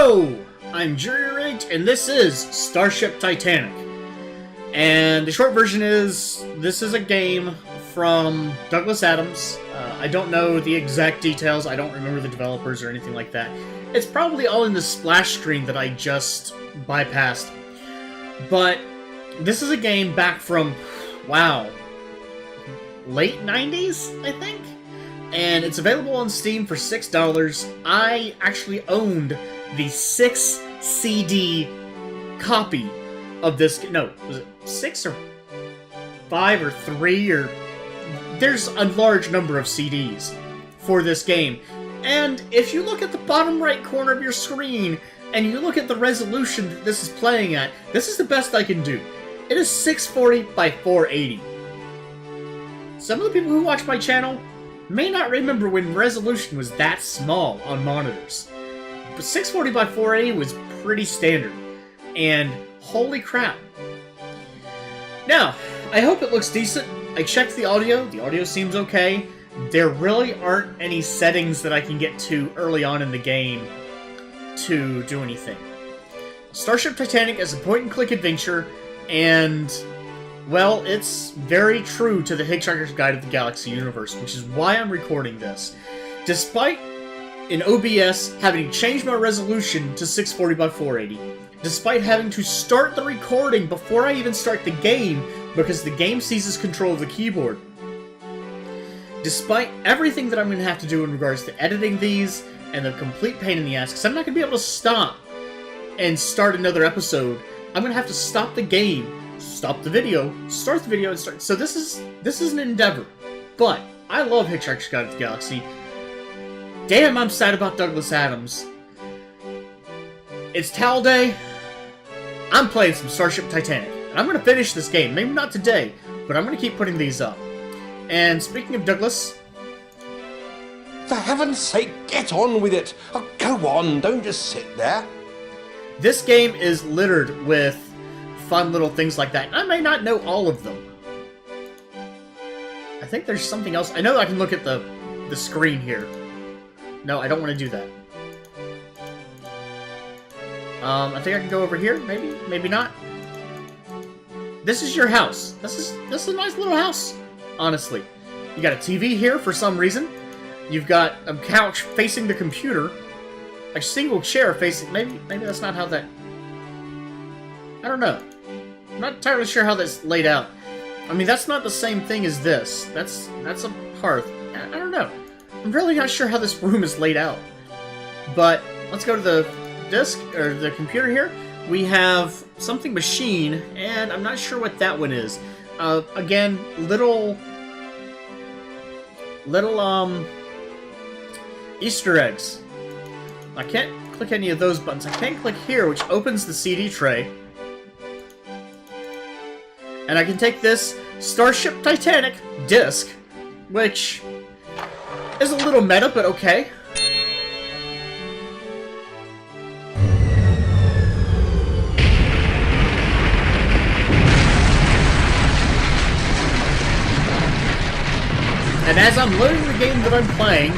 Hello! I'm Jury, and this is Starship Titanic. And the short version is, this is a game from Douglas Adams. I don't know the exact details, I don't remember the developers or anything like that. It's probably all in the splash screen that I just bypassed. But this is a game back from, wow, late 90s, I think? And it's available on Steam for $6. I actually owned the 6 CD copy of this. No, was it 6 or 5 or 3 or... There's a large number of CDs for this game. And if you look at the bottom right corner of your screen and you look at the resolution that this is playing at, this is the best I can do. It is 640 by 480. Some of the people who watch my channel may not remember when resolution was that small on monitors. But 640 by 480 was pretty standard. And holy crap. Now, I hope it looks decent. I checked the audio seems okay. There really aren't any settings that I can get to early on in the game to do anything. Starship Titanic is a point-and-click adventure, and well, it's very true to the Hitchhiker's Guide of the Galaxy universe, which is why I'm recording this. Despite in OBS having changed my resolution to 640 by 480, despite having to start the recording before I even start the game because the game seizes control of the keyboard, despite everything that I'm going to have to do in regards to editing these and the complete pain in the ass, because I'm not going to be able to stop and start another episode. I'm going to have to stop the game, stop the video, start the video, and start. So this is an endeavor. But I love Hitchhiker's Guide to the Galaxy. Damn, I'm sad about Douglas Adams. It's towel day. I'm playing some Starship Titanic. And I'm going to finish this game. Maybe not today, but I'm going to keep putting these up. And speaking of Douglas... For heaven's sake, get on with it! Oh, go on, don't just sit there. This game is littered with fun little things like that. I may not know all of them. I think there's something else. I know I can look at the screen here. No, I don't want to do that. I think I can go over here. Maybe, maybe not. This is your house. This is a nice little house, honestly. You got a TV here for some reason. You've got a couch facing the computer. A single chair facing... Maybe that's not how that... I don't know. I'm not entirely sure how that's laid out. I mean, that's not the same thing as this. That's a hearth. I don't know. I'm really not sure how this room is laid out. But let's go to the disk, or the computer here. We have something machine, and I'm not sure what that one is. Again, little Easter eggs. I can't click any of those buttons. I can't click here, which opens the CD tray. And I can take this Starship Titanic disc, which is a little meta, but okay. And as I'm loading the game that I'm playing,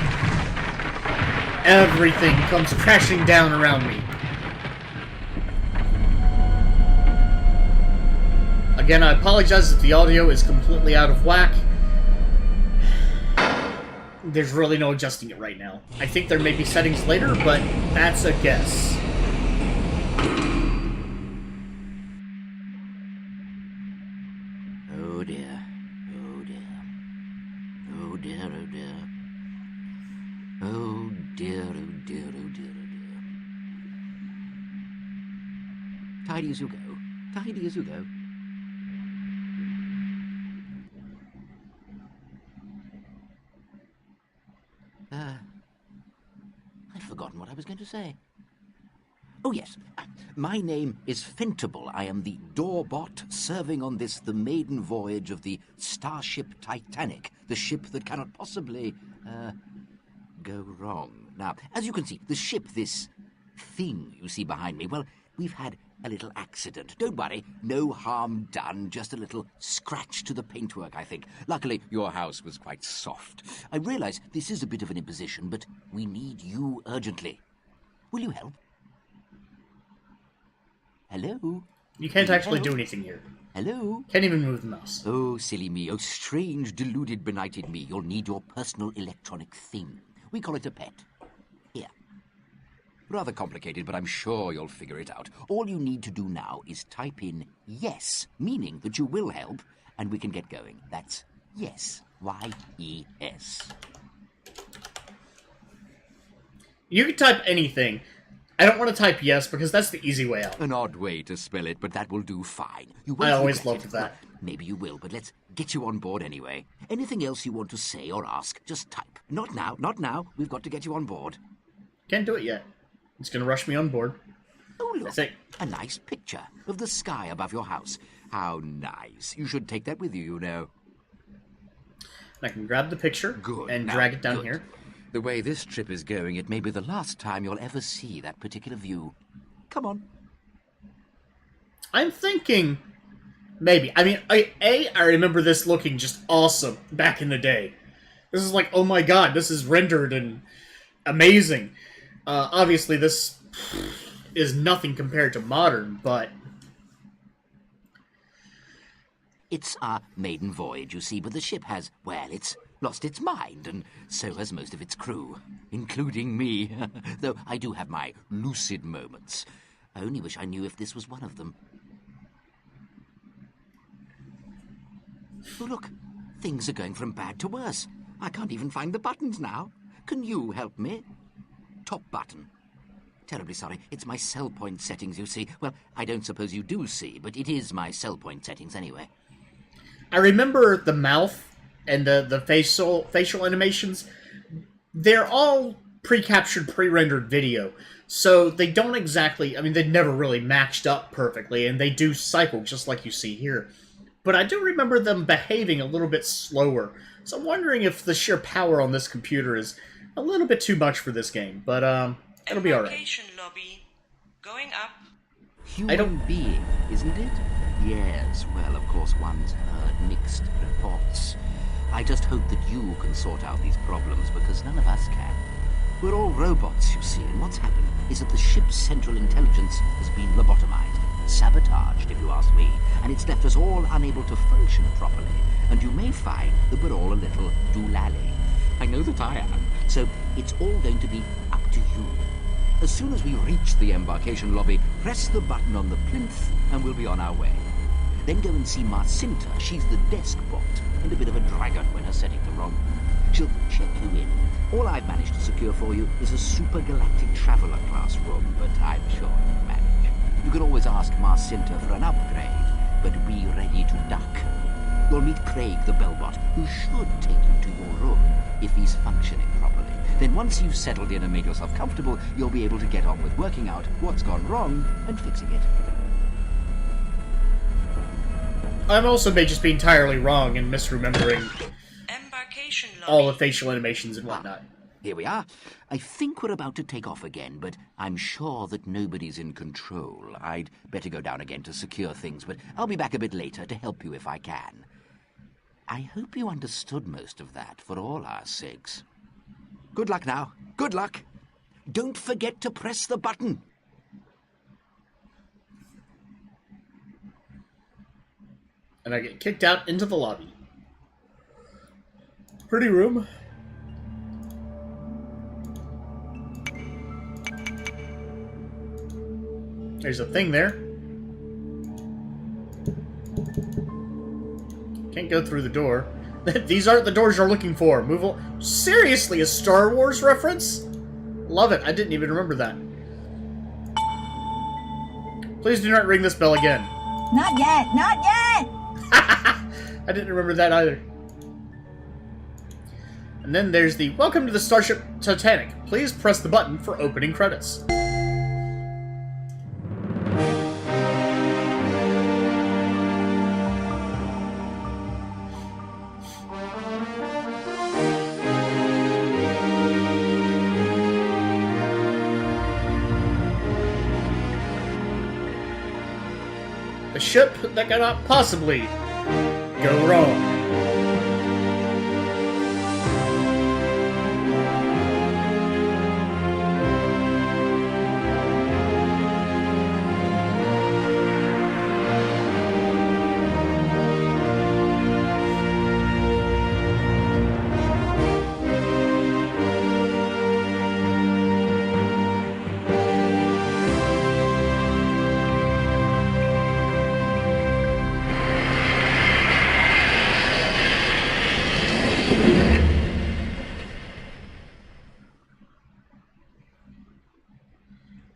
everything comes crashing down around me. Again, I apologize if the audio is completely out of whack. There's really no adjusting it right now. I think there may be settings later, but that's a guess. Oh dear. Oh dear. Oh dear, oh dear. Oh dear, oh dear, oh dear, oh dear. Tidy as you go. Tidy as you go. I'd forgotten what I was going to say. Oh, yes. My name is Fintable. I am the doorbot serving on this, the maiden voyage of the Starship Titanic, the ship that cannot possibly, go wrong. Now, as you can see, the ship, this thing you see behind me, well, we've had a little accident. Don't worry, no harm done, just a little scratch to the paintwork, I think. Luckily, your house was quite soft. I realise this is a bit of an imposition, but we need you urgently. Will you help? Hello? You can't actually do Hello? anything here. Hello? Can't even move the mouse. Oh, silly me. Oh, strange, deluded, benighted me. You'll need your personal electronic thing. We call it a pet. Here. Rather complicated, but I'm sure you'll figure it out. All you need to do now is type in yes, meaning that you will help, and we can get going. That's yes. Y-E-S. You can type anything. I don't want to type yes because that's the easy way out. An odd way to spell it, but that will do fine. You I won't always regret loved it. that. Well, maybe you will, but let's get you on board anyway. Anything else you want to say or ask, just type. Not now, not now. We've got to get you on board. Can't do it yet. It's gonna rush me on board. Oh, look. That's it. A nice picture of the sky above your house. How nice. You should take that with you, you know. I can grab the picture Good. and Now, drag it down good. here. The way this trip is going, it may be the last time you'll ever see that particular view. Come on. I'm thinking maybe. I mean, I remember this looking just awesome back in the day. This is like, oh my god, this is rendered and amazing. Obviously, this is nothing compared to modern, but It's our maiden voyage, you see, but the ship has, well, it's lost its mind, and so has most of its crew, including me. Though I do have my lucid moments. I only wish I knew if this was one of them. Oh, look. Things are going from bad to worse. I can't even find the buttons now. Can you help me? Top button. Terribly sorry. It's my cell point settings, you see. Well, I don't suppose you do see, but it is my cell point settings anyway. I remember the mouth and the facial animations. They're all pre-captured, pre-rendered video, so they don't exactly. I mean, they never really matched up perfectly, and they do cycle just like you see here. But I do remember them behaving a little bit slower. So I'm wondering if the sheer power on this computer is a little bit too much for this game. But it'll be alright. Embarkation lobby. Going up. Human being, isn't it? Yes, well, of course, one's heard mixed reports. I just hope that you can sort out these problems, because none of us can. We're all robots, you see, and what's happened is that the ship's central intelligence has been lobotomized, sabotaged, if you ask me, and it's left us all unable to function properly, and you may find that we're all a little doolally. I know that I am, so it's all going to be up to you. As soon as we reach the embarkation lobby, press the button on the plinth, and we'll be on our way. Then go and see Marcinta. She's the desk bot, and a bit of a dragon when her setting the wrong. She'll check you in. All I've managed to secure for you is a super galactic traveller class room, but I'm sure you'll manage. You can always ask Marcinta for an upgrade, but be ready to duck. You'll meet Craig, the bellbot, who should take you to your room if he's functioning properly. Then once you've settled in and made yourself comfortable, you'll be able to get on with working out what's gone wrong and fixing it. I also may just be entirely wrong and misremembering Embarkation lobby. all the facial animations and whatnot. Here we are. I think we're about to take off again, but I'm sure that nobody's in control. I'd better go down again to secure things, but I'll be back a bit later to help you if I can. I hope you understood most of that for all our sakes. Good luck now. Good luck. Don't forget to press the button. And I get kicked out into the lobby. Pretty room. There's a thing there. Can't go through the door. These aren't the doors you're looking for. Move on. Seriously, a Star Wars reference? Love it. I didn't even remember that. Please do not ring this bell again. Not yet, not yet! I didn't remember that either. And then there's the Welcome to the Starship Titanic. Please press the button for opening credits. A ship that cannot possibly go wrong.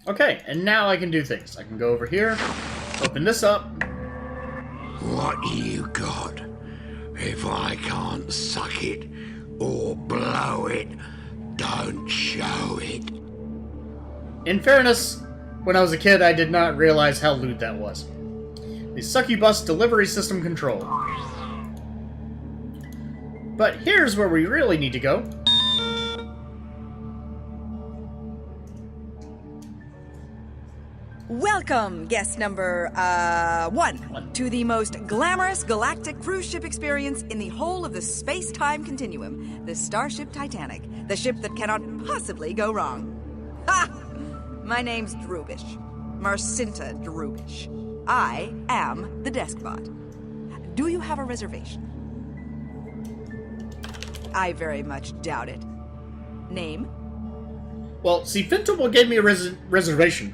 Okay, and now I can do things. I can go over here, open this up. What you got? If I can't suck it or blow it, don't show it. In fairness, when I was a kid, I did not realize how lewd that was. The succubus delivery system control. But here's where we really need to go. Welcome, guest number, 1, to the most glamorous galactic cruise ship experience in the whole of the space-time continuum, the Starship Titanic, the ship that cannot possibly go wrong. Ha! My name's Drubish. Marcinta Drubish. I am the deskbot. Do you have a reservation? I very much doubt it. Name? Well, see, Fentable gave me a reservation.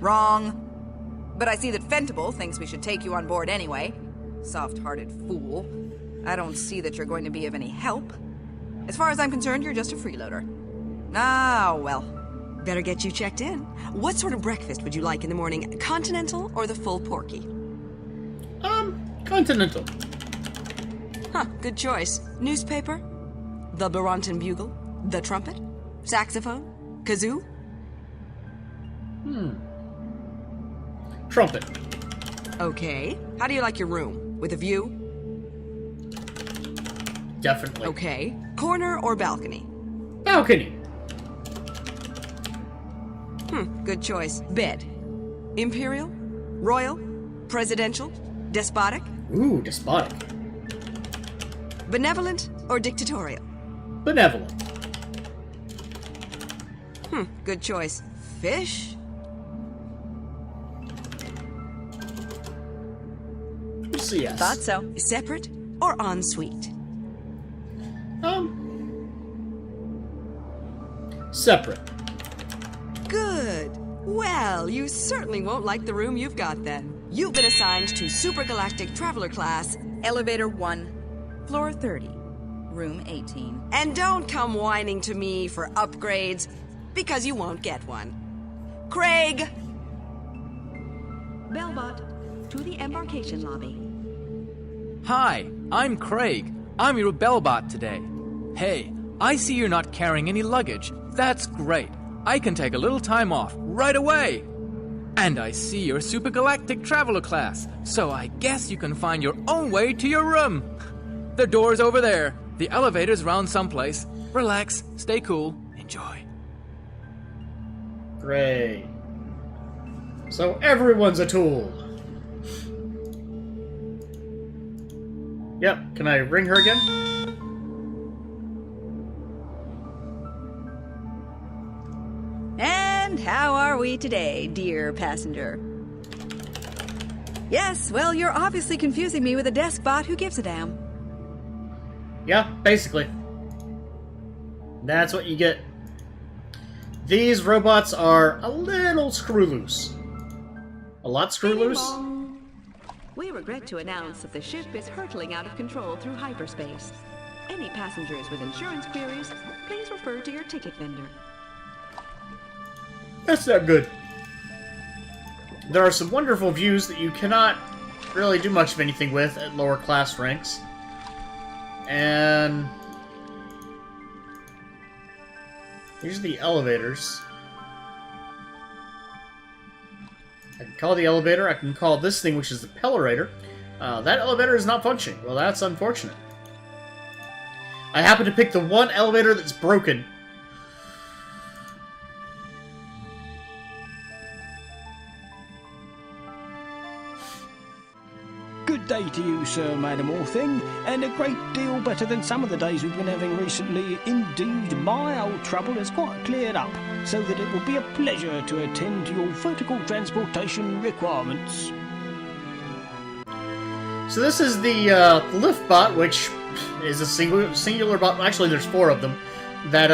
Wrong. But I see that Fentable thinks we should take you on board anyway. Soft-hearted fool. I don't see that you're going to be of any help. As far as I'm concerned, you're just a freeloader. Ah, well. Better get you checked in. What sort of breakfast would you like in the morning? Continental or the full porky? Continental. Huh, good choice. Newspaper? The Baronton Bugle? The trumpet? Saxophone? Kazoo? Trumpet. Okay. How do you like your room? With a view? Definitely. Okay. Corner or balcony? Balcony. Good choice. Bed. Imperial? Royal? Presidential? Despotic? Ooh, despotic. Benevolent or dictatorial? Benevolent. Good choice. Fish? So yes. Thought so. Separate or ensuite? Separate. Good. Well, you certainly won't like the room you've got then. You've been assigned to Supergalactic Traveler Class, Elevator 1, Floor 30, Room 18. And don't come whining to me for upgrades, because you won't get one. Craig! Bellbot, to the embarkation lobby. Hi, I'm Craig. I'm your bellbot today. Hey, I see you're not carrying any luggage. That's great. I can take a little time off right away. And I see you're Supergalactic Traveler Class, so I guess you can find your own way to your room. The door's over there. The elevator's round someplace. Relax, stay cool, enjoy. Great. So everyone's a tool. Yep, can I ring her again? And how are we today, dear passenger? Yes, well, you're obviously confusing me with a desk bot who gives a damn. Yeah, basically. That's what you get. These robots are a little screw loose. A lot screw loose? We regret to announce that the ship is hurtling out of control through hyperspace. Any passengers with insurance queries, please refer to your ticket vendor. That's not good. There are some wonderful views that you cannot really do much of anything with at lower class ranks. And these are the elevators. I can call the elevator, I can call this thing, which is the pellerator. That elevator is not functioning. Well, that's unfortunate. I happen to pick the one elevator that's broken. Good day to you, Sir Madam Orthing, and a great deal better than some of the days we've been having recently. Indeed, my old trouble has quite cleared up, so that it will be a pleasure to attend to your vertical transportation requirements. So this is the lift bot, which is a singular bot. Actually, there's 4 of them that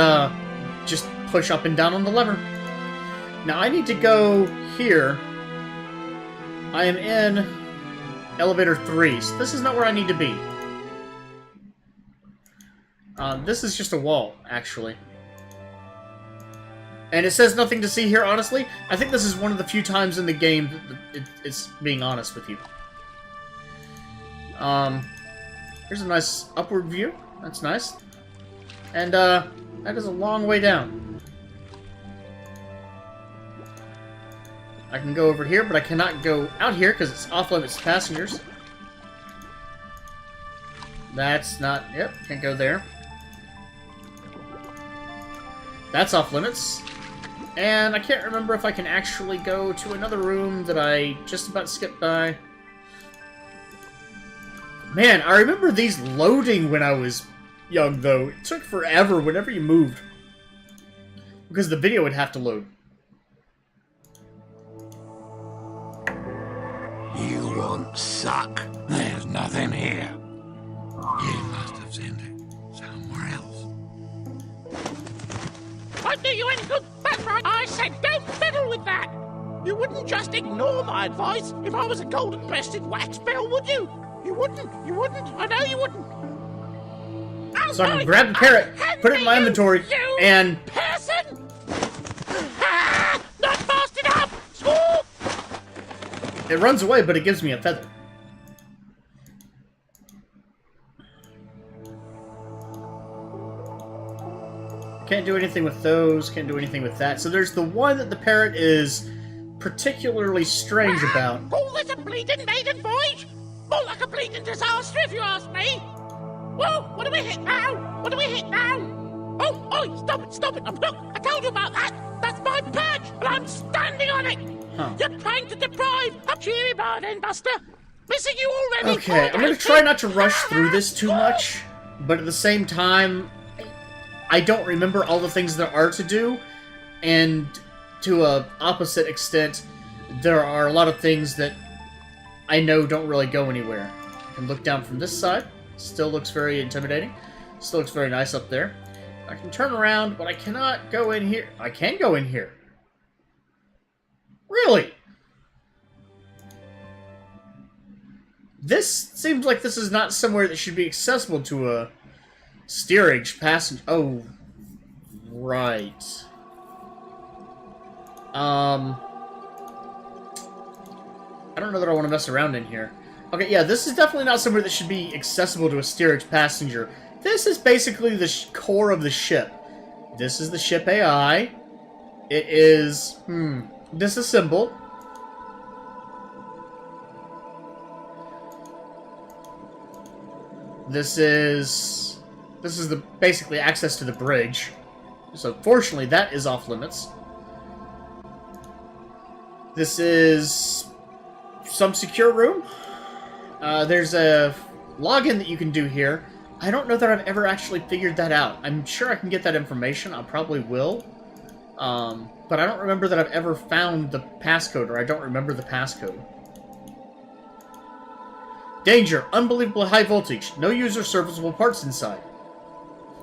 just push up and down on the lever. Now I need to go here. I am in elevator 3, so this is not where I need to be. This is just a wall, actually. And it says nothing to see here, honestly. I think this is one of the few times in the game that it's being honest with you. Here's a nice upward view. That's nice. And, that is a long way down. I can go over here, but I cannot go out here because it's off-limits to passengers. That's not... Yep, can't go there. That's off-limits. And I can't remember if I can actually go to another room that I just about skipped by. Man, I remember these loading when I was young, though. It took forever whenever you moved. Because the video would have to load. You want suck? There's nothing here. You must have sent it somewhere else. Won't do you any good. That's right. I said don't fiddle with that. You wouldn't just ignore my advice if I was a golden-breasted wax bell, would you? You wouldn't. You wouldn't. I know you wouldn't. So I'm gonna grab the parrot, put it in my inventory, and... Person! Ah, not fast enough! Score! It runs away, but it gives me a feather. Can't do anything with those, can't do anything with that. So there's the one that the parrot is particularly strange about. Call this a bleeding maiden voyage? More like a bleeding disaster, if you ask me. Whoa, what do we hit now? What do we hit now? Oh, oi, stop it, stop it. Look, I told you about that. That's my perch, and I'm standing on it. Huh. You're trying to deprive a cheery bird, Buster. Missing you already. Okay, I'm gonna try not to rush through this too much, but at the same time, I don't remember all the things there are to do, and to a opposite extent, there are a lot of things that I know don't really go anywhere. I can look down from this side. Still looks very intimidating. Still looks very nice up there. I can turn around, but I cannot go in here. I can go in here. Really? This seems like this is not somewhere that should be accessible to a steerage passenger. Oh, right. I don't know that I want to mess around in here. Okay, yeah, this is definitely not somewhere that should be accessible to a steerage passenger. This is basically the core of the ship. This is the ship AI. It is, disassembled. This is the basically access to the bridge. So fortunately, that is off limits. This is some secure room. There's a login that you can do here. I don't know that I've ever actually figured that out. I'm sure I can get that information. I probably will. But I don't remember that I've ever found the passcode, or I don't remember the passcode. Danger! Unbelievably high voltage. No user serviceable parts inside.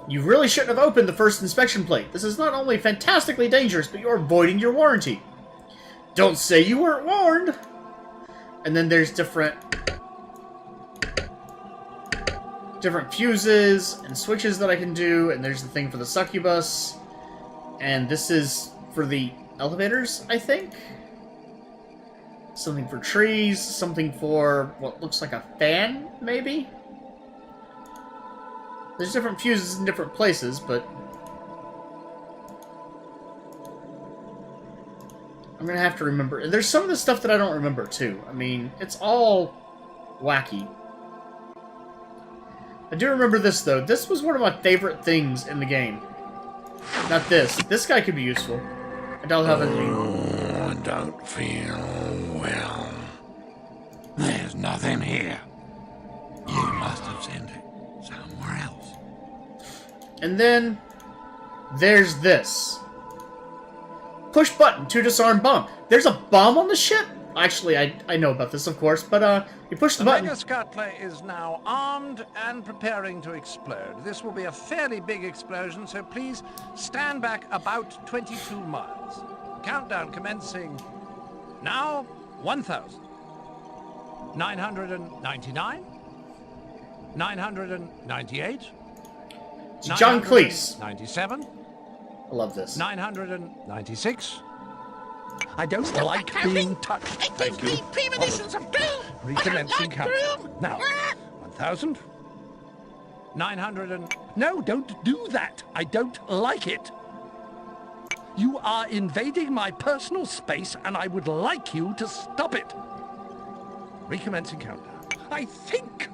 You really shouldn't have opened the first inspection plate. This is not only fantastically dangerous, but you're voiding your warranty. Don't say you weren't warned! And then there's different fuses and switches that I can do, and there's the thing for the succubus. And this is for the elevators, I think? Something for trees, something for what looks like a fan, maybe? There's different fuses in different places, but I'm gonna have to remember. There's some of the stuff that I don't remember, too. I mean, it's all wacky. I do remember this, though. This was one of my favorite things in the game. Not this. This guy could be useful. I don't have anything. I don't feel well. There's nothing here. You must have sent it somewhere else. And then there's this. Push button to disarm bomb. There's a bomb on the ship? Actually, I know about this, of course, but you push the button. Mega Scuttler is now armed and preparing to explode. This will be a fairly big explosion, so please stand back about 22 miles. Countdown commencing now. 1,000. 999. 998. John Cleese. 97. I love this. 996. I don't like being touched. Thank you. Premonitions of doom. Recommencing countdown. Now, 1,000. 900 and... No, don't do that. I don't like it. You are invading my personal space, and I would like you to stop it. Recommencing countdown. I think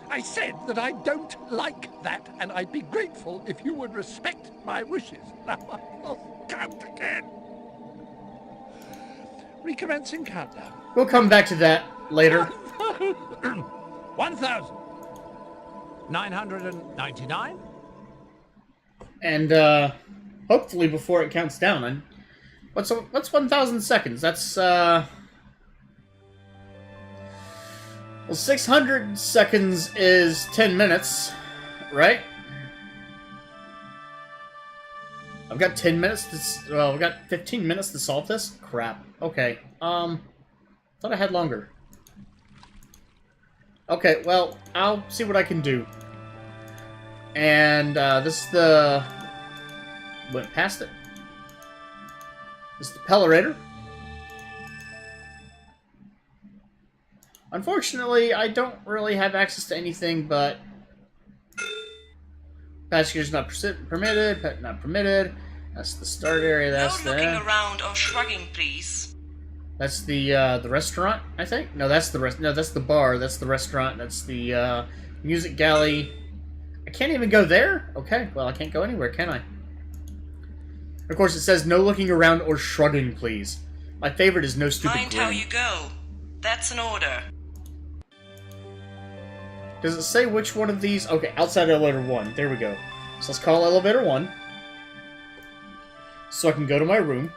I said that I don't like that, and I'd be grateful if you would respect my wishes. Now I'll count again. Recommencing countdown. We'll come back to that later. 1,999. And hopefully before it counts down. And what's 1,000 seconds? That's well, 600 seconds is 10 minutes, right? I've got 10 minutes to... Well, I've got 15 minutes to solve this? Crap. Okay. Thought I had longer. Okay, well, I'll see what I can do. And, this is the... Went past it. This is the Pellerator. Unfortunately, I don't really have access to anything but... Passengers not permitted, pet not permitted. That's the start area, that's No looking around or shrugging, please. That's the restaurant, I think? No, that's the no, that's the bar, that's the restaurant, that's the music galley. I can't even go there? Okay, well I can't go anywhere, can I? Of course it says no looking around or shrugging, please. My favorite is no stupid Mind grin. how you go. That's an order. Does it say which one of these? Okay, outside elevator 1. There we go. So let's call elevator 1. So I can go to my room.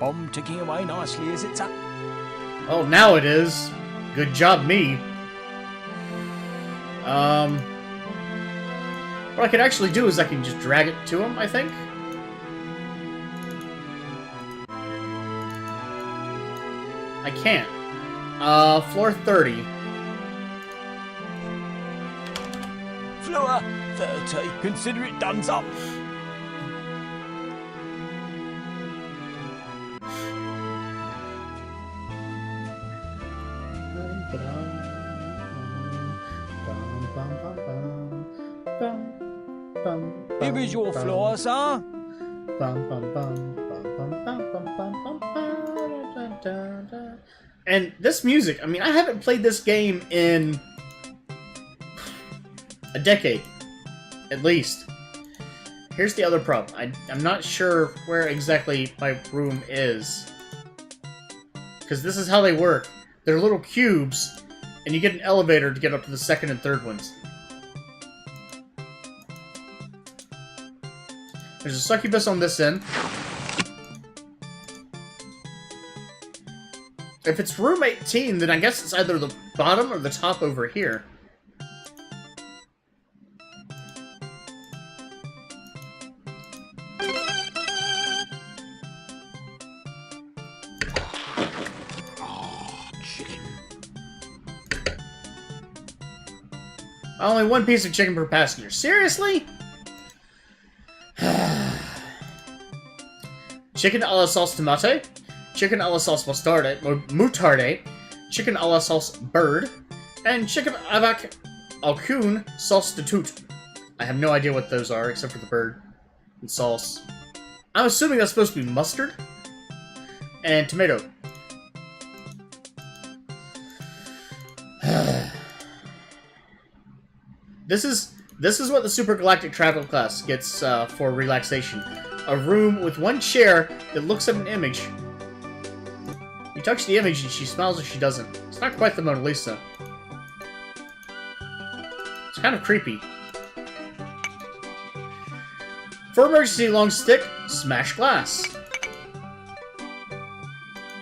Bomb ticking away nicely as it's up. Oh, now it is. Good job, me. What I can actually do is I can just drag it to him, I think. I can't. Floor 30. Floor 30. Consider it done's up. Here is your floor, sir. And this music, I mean, I haven't played this game in a decade, at least. Here's the other problem. I'm not sure where exactly my room is. Because this is how they work. They're little cubes, and you get an elevator to get up to the second and third ones. There's a succubus on this end. If it's room 18, then I guess it's either the bottom or the top over here. Only one piece of chicken per passenger. Seriously? Chicken a la sauce tomate, chicken a la sauce moutarde, chicken a la sauce bird, and chicken avec aucune sauce de tout. I have no idea what those are, except for the bird and sauce. I'm assuming that's supposed to be mustard and tomato. This is what the Super Galactic Travel class gets for relaxation. A room with one chair that looks at an image. You touch the image and she smiles or she doesn't. It's not quite the Mona Lisa. It's kind of creepy. For emergency long stick, smash glass.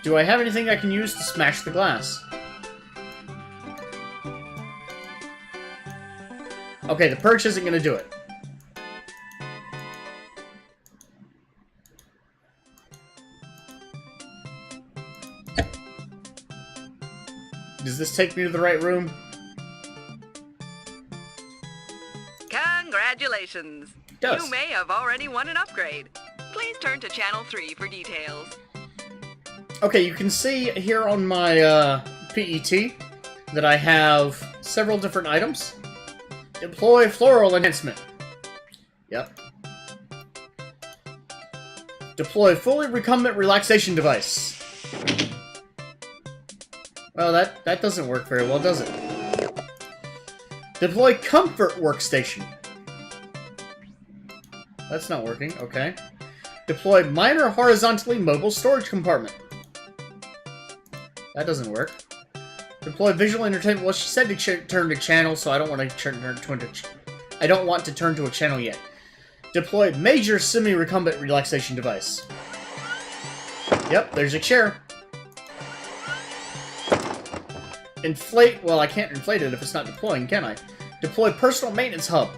Do I have anything I can use to smash the glass? Okay, the perch isn't going to do it. Does this take me to the right room? Congratulations. Congratulations! Does. You may have already won an upgrade. Please turn to Channel 3 for details. Okay, you can see here on my PET that I have several different items. Deploy floral enhancement. Yep. Deploy fully recumbent relaxation device. Well, that doesn't work very well, does it? Deploy comfort workstation. That's not working, okay. Deploy minor horizontally mobile storage compartment. That doesn't work. Deploy visual entertainment. Well, she said to turn to channel, so I don't want to turn to I don't want to turn to a channel yet. Deploy major semi-recumbent relaxation device. Yep, there's a chair. Inflate. Well, I can't inflate it if it's not deploying, can I? Deploy personal maintenance hub.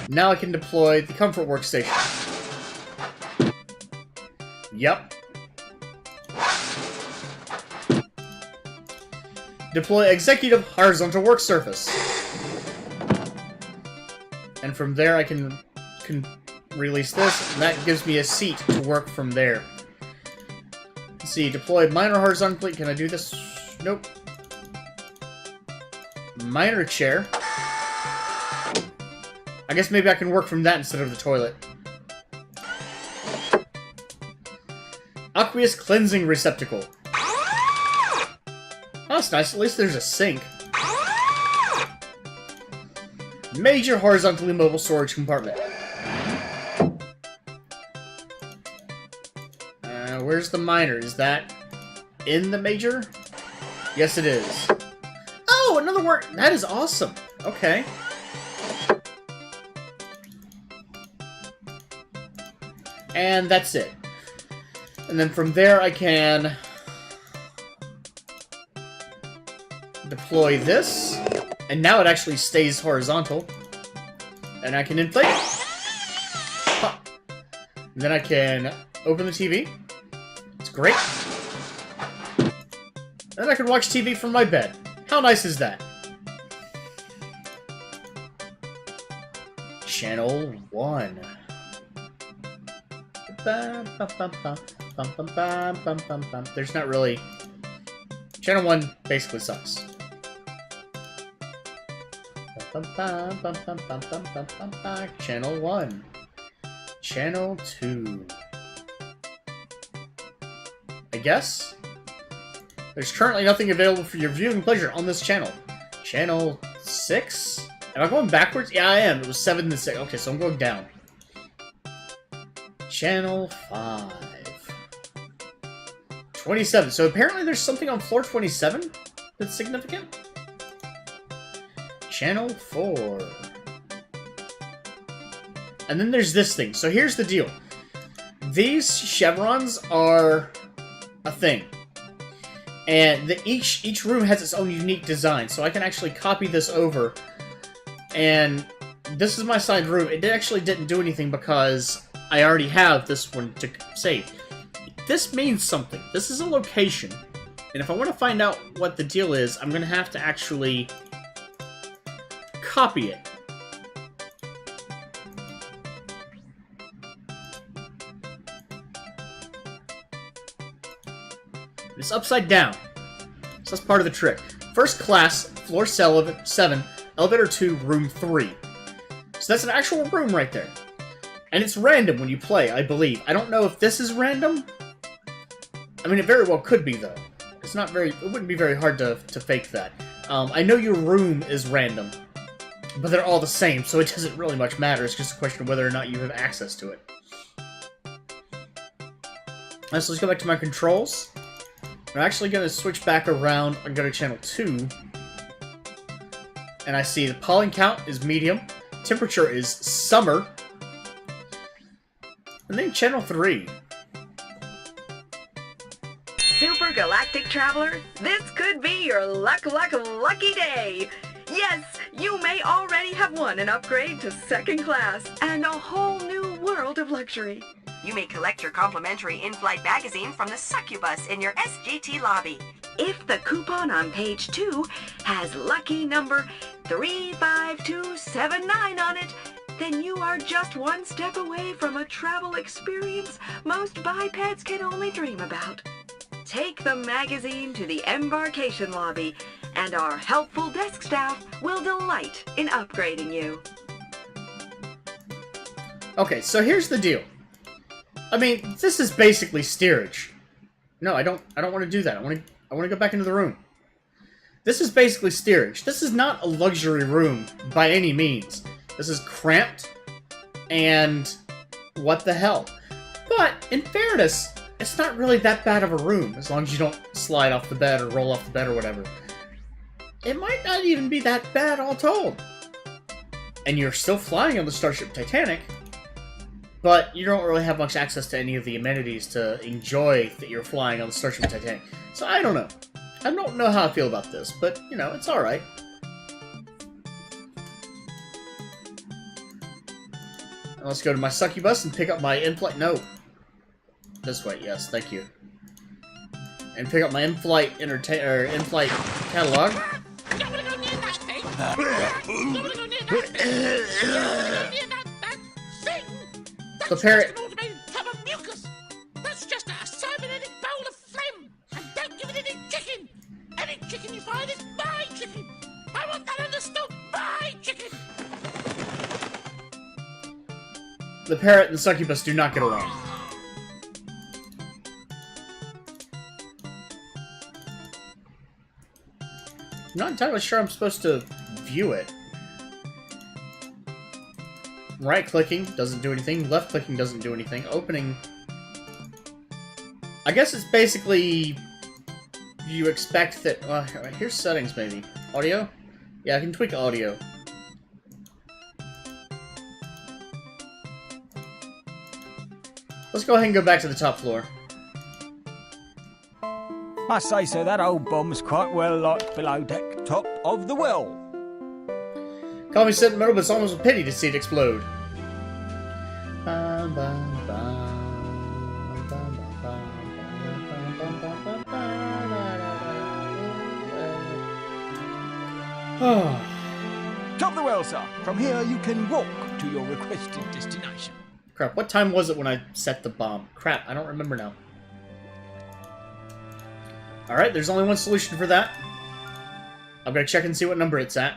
Now I can deploy the comfort workstation. Yep. Deploy executive horizontal work surface. And from there I can release this, and that gives me a seat to work from there. Let's see, deploy minor horizontally. Can I do this? Nope. Minor chair. I guess maybe I can work from that instead of the toilet. Aqueous cleansing receptacle. Oh, that's nice. At least there's a sink. Major horizontally mobile storage compartment. Where's the minor? Is that in the major? Yes, it is. Oh, another word. That is awesome. Okay. And that's it. And then from there I can deploy this. And now it actually stays horizontal. And I can inflate it. Huh. And then I can open the TV. It's great. And I can watch TV from my bed. How nice is that? Channel 1. There's not really... Channel 1 basically sucks. Channel 1. Channel 2. I guess? There's currently nothing available for your viewing pleasure on this channel. Channel 6? Am I going backwards? Yeah, I am. It was 7 to 6. Okay, so I'm going down. Channel 5. 27. So apparently there's something on floor 27 that's significant? Channel 4. And then there's this thing. So here's the deal. These chevrons are a thing. And each room has its own unique design. So I can actually copy this over. And this is my assigned room. It actually didn't do anything because I already have this one to save. This means something. This is a location. And if I want to find out what the deal is, I'm going to have to actually copy it. It's upside down. So that's part of the trick. First class, floor 7, elevator 2, room 3. So that's an actual room right there. And it's random when you play, I believe. I don't know if this is random. I mean, it very well could be, though. It's not very... It wouldn't be very hard to fake that. I know your room is random. But they're all the same, so it doesn't really much matter. It's just a question of whether or not you have access to it. Alright, so let's go back to my controls. I'm actually going to switch back around and go to channel 2. And I see the pollen count is medium. Temperature is summer. And then channel 3. Super Galactic Traveler, this could be your lucky day! Yes, you may already have won an upgrade to second class and a whole new world of luxury. You may collect your complimentary in-flight magazine from the succubus in your SGT lobby. If the coupon on page 2 has lucky number 35279 on it, then you are just one step away from a travel experience most bipeds can only dream about. Take the magazine to the embarkation lobby, and our helpful desk staff will delight in upgrading you. Okay, so here's the deal. I mean, this is basically steerage. No, I don't want to do that. I want to go back into the room. This is basically steerage. This is not a luxury room by any means. This is cramped, and what the hell. But, in fairness, it's not really that bad of a room, as long as you don't slide off the bed or roll off the bed or whatever. It might not even be that bad all told. And you're still flying on the Starship Titanic, but you don't really have much access to any of the amenities to enjoy that you're flying on the Starship Titanic. So I don't know. I don't know how I feel about this, but, you know, it's alright. Let's go to my succubus and pick up my in-flight... No. This way, yes, thank you. And pick up my in-flight in-flight catalog. The parrot... That's just a cybernetic bowl of phlegm! And don't give it any chicken! Any chicken you find is my chicken! I want that understood! My chicken! The parrot and the succubus do not get along. I'm not entirely sure I'm supposed to view it. Right-clicking doesn't do anything. Left-clicking doesn't do anything. Opening... I guess it's basically... You expect that... Well, here's settings, maybe. Audio? Yeah, I can tweak audio. Let's go ahead and go back to the top floor. I say so, that old bomb's quite well locked below deck, top of the well. Call me sentimental, but it's almost a pity to see it explode. Top of the well, sir. From here you can walk to your requested destination. Crap, what time was it when I set the bomb? Crap, I don't remember now. Alright, there's only one solution for that. I'm gonna check and see what number it's at.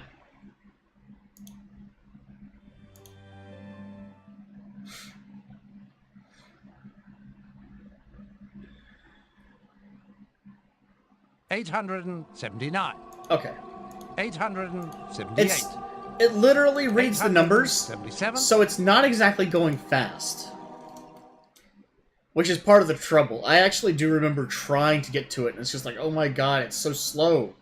$879. Okay. 878. It literally reads the numbers, 877. so it's not exactly going fast. Which is part of the trouble. I actually do remember trying to get to it, and it's just like, oh my god, it's so slow.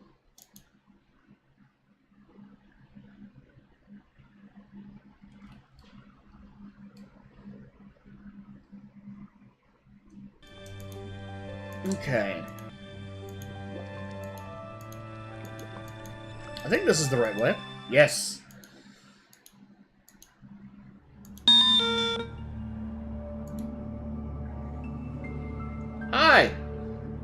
Okay. I think this is the right way. Yes. Hi!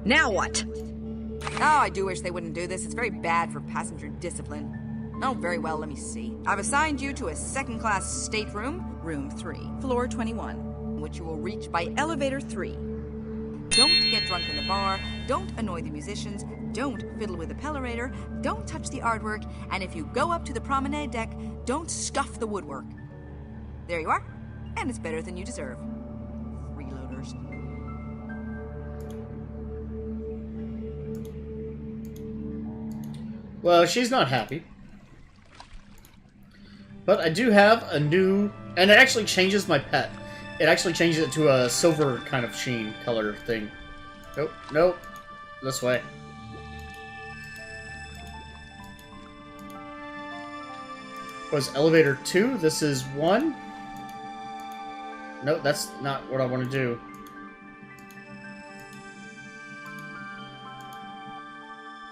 Now what? Oh, I do wish they wouldn't do this. It's very bad for passenger discipline. Oh, very well, let me see. I've assigned you to a second-class stateroom, room 3, floor 21, which you will reach by elevator 3. Don't get drunk in the bar, don't annoy the musicians, don't fiddle with the pellorator, don't touch the artwork, and if you go up to the promenade deck, don't scuff the woodwork. There you are, and it's better than you deserve. Freeloaders. Well, she's not happy. But I do have a new... And it actually changes my pet. It actually changes it to a silver kind of sheen color thing. Nope, nope. This way. Was elevator 2? This is 1? Nope, that's not what I want to do.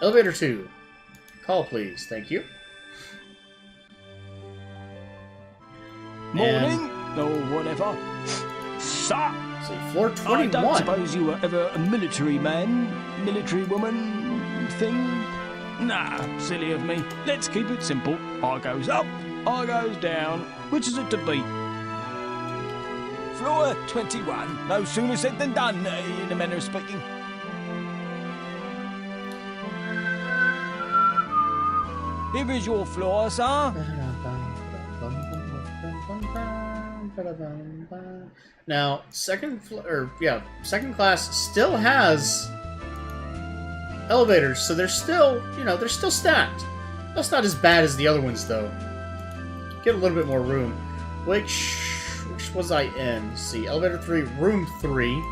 Elevator 2. Call, please. Thank you. Morning, or whatever. Sir! See, floor 21. I don't suppose you were ever a military man, military woman thing? Nah, silly of me. Let's keep it simple. I goes up, I goes down. Which is it to be? Floor 21. No sooner said than done, in a manner of speaking. Here is your floor, sir. Now, second class still has elevators, so they're still, they're still stacked. That's not as bad as the other ones, though. Get a little bit more room. Which was I in? Let's see, elevator 3, room 3.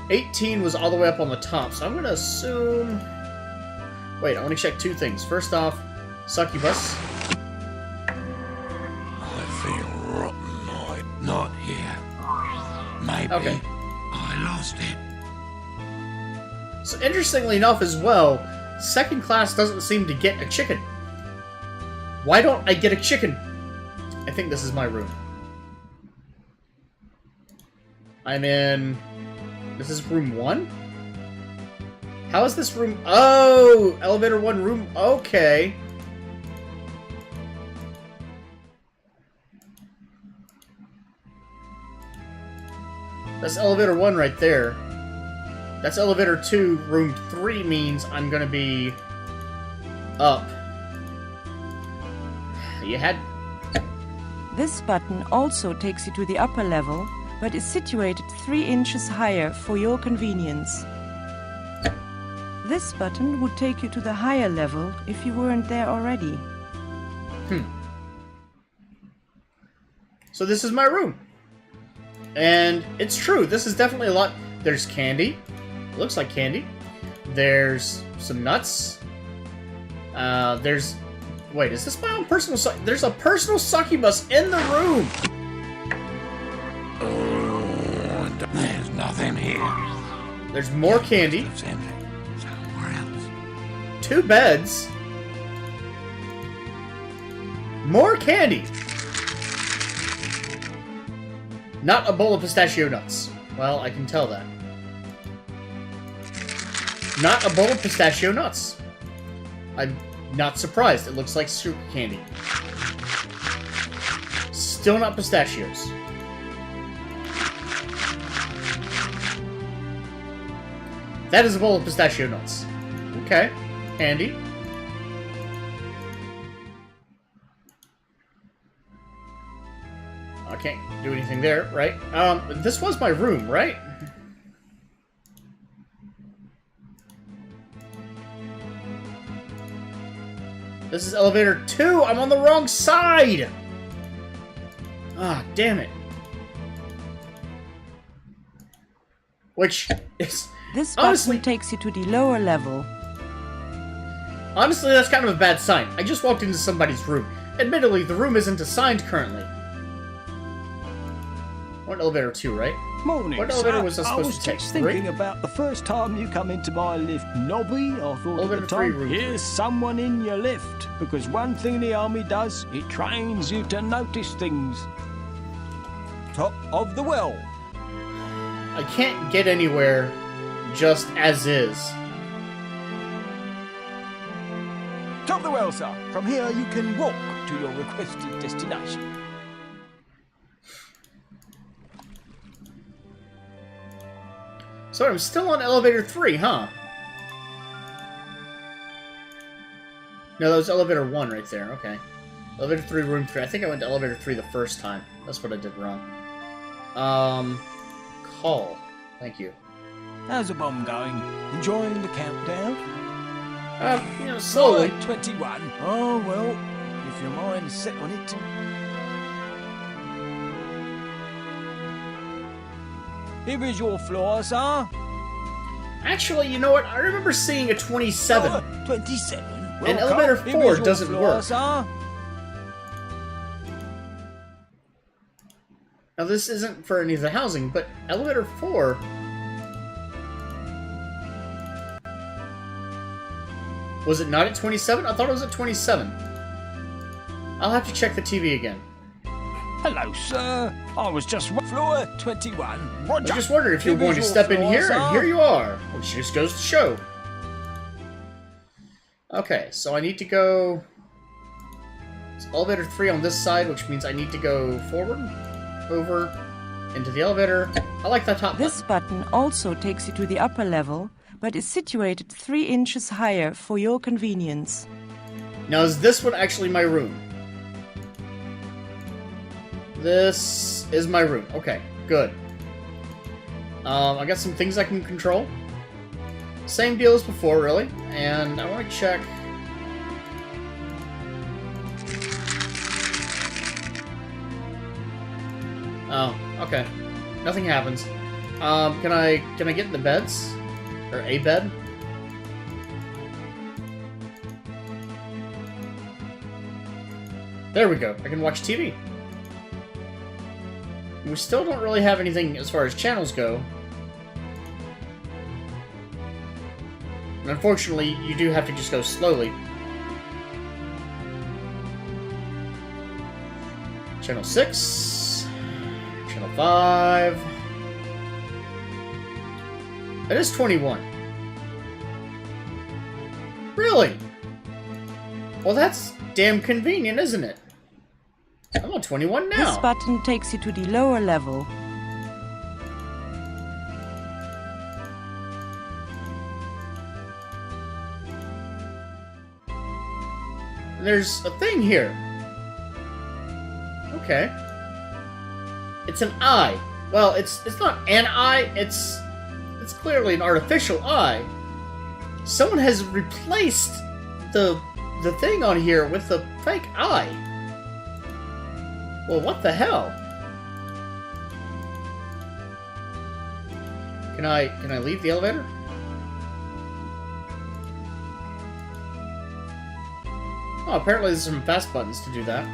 18 was all the way up on the top, so I'm gonna assume... Wait, I want to check two things. First off, succubus. I feel rotten. I'm not here. Maybe Okay. I lost it. So interestingly enough as well, second class doesn't seem to get a chicken. Why don't I get a chicken? I think this is my room. I'm in... This is room 1? How is this room... Oh! Elevator 1, room... Okay. That's elevator 1 right there. That's elevator 2. Room 3 means I'm gonna be... up. You had... This button also takes you to the upper level, but is situated 3 inches higher for your convenience. This button would take you to the higher level if you weren't there already. So this is my room. And it's true, this is definitely a lot... There's candy. Looks like candy. There's some nuts. There's... Wait, is this my own personal... There's a personal succubus in the room! Oh, there's nothing here. There's more candy. Somewhere else. 2 beds. More candy. Not a bowl of pistachio nuts. Well, I can tell that. Not a bowl of pistachio nuts. I'm not surprised. It looks like sugar candy. Still not pistachios. That is a bowl of pistachio nuts. Okay. Candy. I can't do anything there, right? This was my room, right? This is elevator 2! I'm on the wrong side! Ah, damn it. Which is... This honestly, button takes you to the lower level. Honestly, that's kind of a bad sign. I just walked into somebody's room. Admittedly, the room isn't assigned currently. What elevator 2, right? Morning, what elevator sir. was I supposed to take? just thinking about the first time you come into my lift lobby. I thought Elevator at the time, 3, room here's someone in your lift. Because one thing the army does, it trains you to notice things. Top of the well. I can't get anywhere just as is. Top of the well, sir. From here you can walk to your requested destination. So I'm still on elevator 3, huh? No, that was elevator 1 right there, okay. Elevator 3, room 3. I think I went to elevator 3 the first time. That's what I did wrong. Call. Thank you. How's the bomb going? Enjoying the countdown? Slowly. 21. Oh, well, if your mind's set on it. Here is your floor, sir. Actually, you know what? I remember seeing a 27. 27? And elevator 4 doesn't work. Sir. Now, this isn't for any of the housing, but elevator 4... Was it not at 27? I thought it was at 27. I'll have to check the TV again. Hello, sir. I was just... Floor 21. Roger. I just wondered if you were going to step in here, and here you are. Which just goes to show. Okay, so I need to go... It's elevator 3 on this side, which means I need to go forward, over, into the elevator. I like that top This button also takes you to the upper level, but is situated 3 inches higher for your convenience. Now, is this one actually my room? This is my room. Okay, good. I got some things I can control. Same deal as before, really. And I want to check... Oh, okay. Nothing happens. Can I get in the beds? Or a bed? There we go. I can watch TV. We still don't really have anything as far as channels go. And unfortunately, you do have to just go slowly. Channel 6. Channel 5. It is 21. Really? Well, that's damn convenient, isn't it? I'm on 21 now. This button takes you to the lower level. There's a thing here. Okay. It's an eye. Well, it's not an eye, it's clearly an artificial eye. Someone has replaced the thing on here with a fake eye. Well, what the hell? Can I leave the elevator? Oh, apparently there's some fast buttons to do that.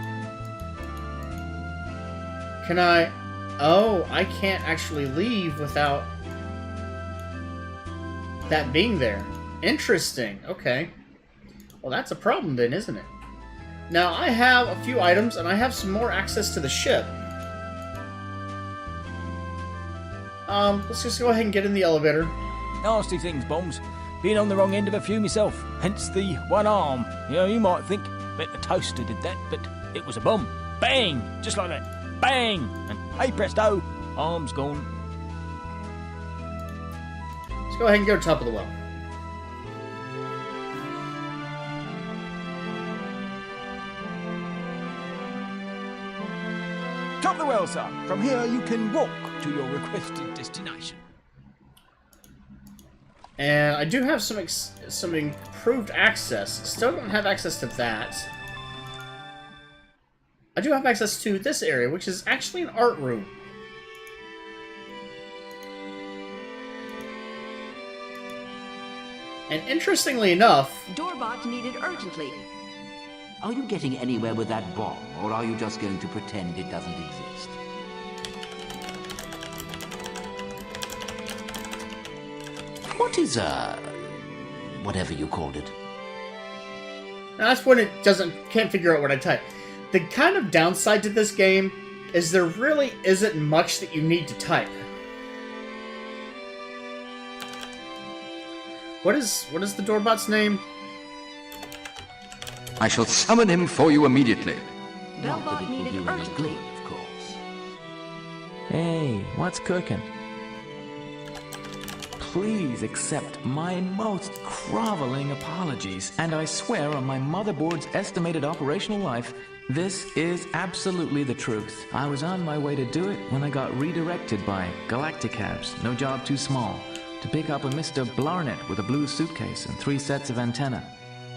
Can I... Oh, I can't actually leave without that being there. Interesting. Okay. Well, that's a problem then, isn't it? Now, I have a few items, and I have some more access to the ship. Let's just go ahead and get in the elevator. Nasty things, bombs. Been on the wrong end of a few myself, hence the one arm. You know, you might think that the toaster did that, but it was a bomb. Bang! Just like that. Bang! And hey presto, arm's gone. Let's go ahead and go to the top of the well. Top of the well, sir. From here you can walk to your requested destination. And I do have some improved access. Still don't have access to that. I do have access to this area, which is actually an art room. And interestingly enough... Doorbot needed urgently. Are you getting anywhere with that bomb, or are you just going to pretend it doesn't exist? What is, whatever you called it? Now that's when it can't figure out what I type. The kind of downside to this game is there really isn't much that you need to type. What is the doorbot's name? I shall summon him for you immediately. Not that it will do any good, of course. Hey, what's cooking? Please accept my most groveling apologies, and I swear on my motherboard's estimated operational life, this is absolutely the truth. I was on my way to do it when I got redirected by Galacticabs, no job too small, to pick up a Mr. Blarnett with a blue suitcase and 3 sets of antenna.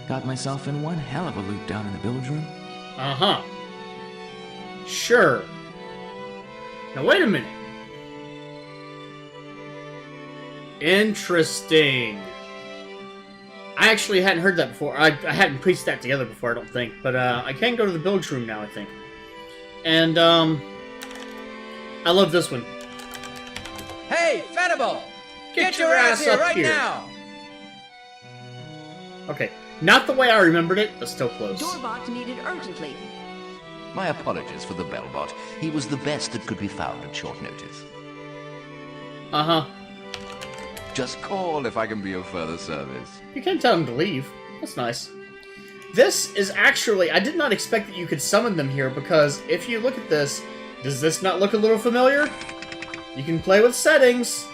Got myself in one hell of a loop down in the bilge room. Uh-huh. Sure. Now wait a minute. Interesting. I actually hadn't heard that before. I hadn't pieced that together before, I don't think. But I can go to the bilge room now, I think. And, I love this one. Hey, Fedible! Get your ass here up right here. now! Okay, not the way I remembered it, but still close. Doorbot needed urgently. My apologies for the bellbot. He was the best that could be found at short notice. Uh-huh. Just call if I can be of further service. You can't tell him to leave. That's nice. This is actually... I did not expect that you could summon them here, because if you look at this, does this not look a little familiar? You can play with settings.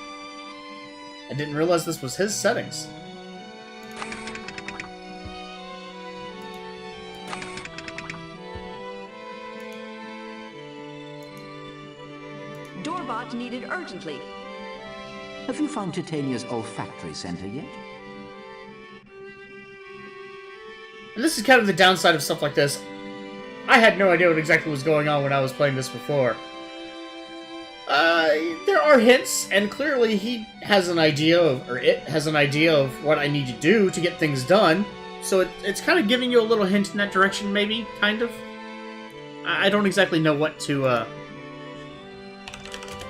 I didn't realize this was his settings. Doorbot needed urgently. Have you found Titania's olfactory center yet? And this is kind of the downside of stuff like this. I had no idea what exactly was going on when I was playing this before. There are hints, and clearly he has an idea of, or it has an idea of what I need to do to get things done. So it's kind of giving you a little hint in that direction, maybe, kind of. I don't exactly know what to,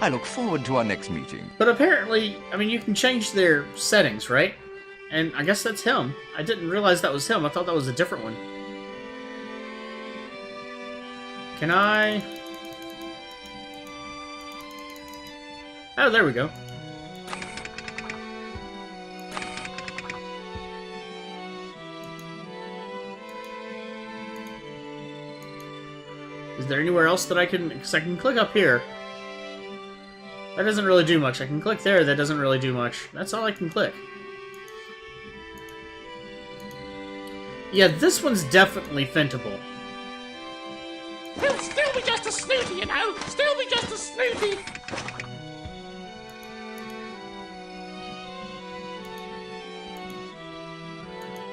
I look forward to our next meeting. But apparently, I mean, you can change their settings, right? And I guess that's him. I didn't realize that was him. I thought that was a different one. Can I... Oh, there we go. Is there anywhere else that I can... Because I can click up here. That doesn't really do much. I can click there. That doesn't really do much. That's all I can click. Yeah, this one's definitely Fentable. He'll still be just a snooty, you know. Still be just a snooty.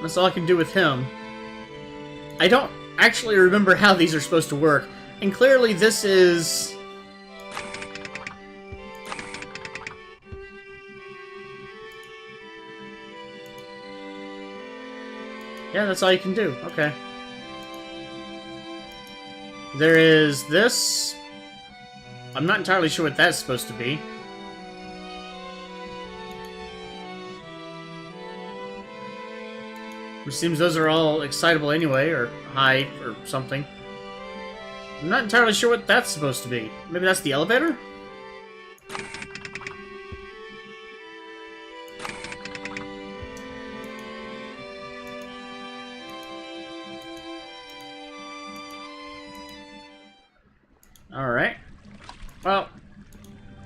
That's all I can do with him. I don't actually remember how these are supposed to work. And clearly this is... Yeah, that's all you can do. Okay. There is this. I'm not entirely sure what that's supposed to be. It seems those are all excitable anyway, or high, or something. I'm not entirely sure what that's supposed to be. Maybe that's the elevator? Alright. Well,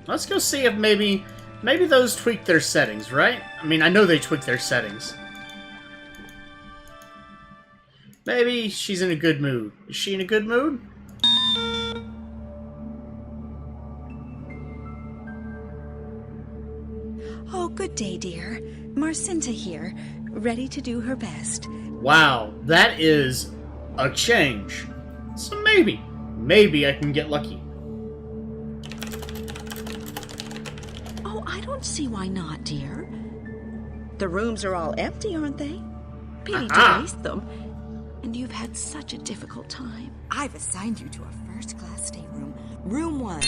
let's go see if maybe those tweak their settings, right? I mean, I know they tweak their settings. Maybe she's in a good mood. Is she in a good mood? Oh, good day, dear. Marcinta here, ready to do her best. Wow, that is a change. So maybe I can get lucky. Oh, I don't see why not, dear. The rooms are all empty, aren't they? Pity to waste them. And you've had such a difficult time. I've assigned you to a first-class stateroom. Room 1,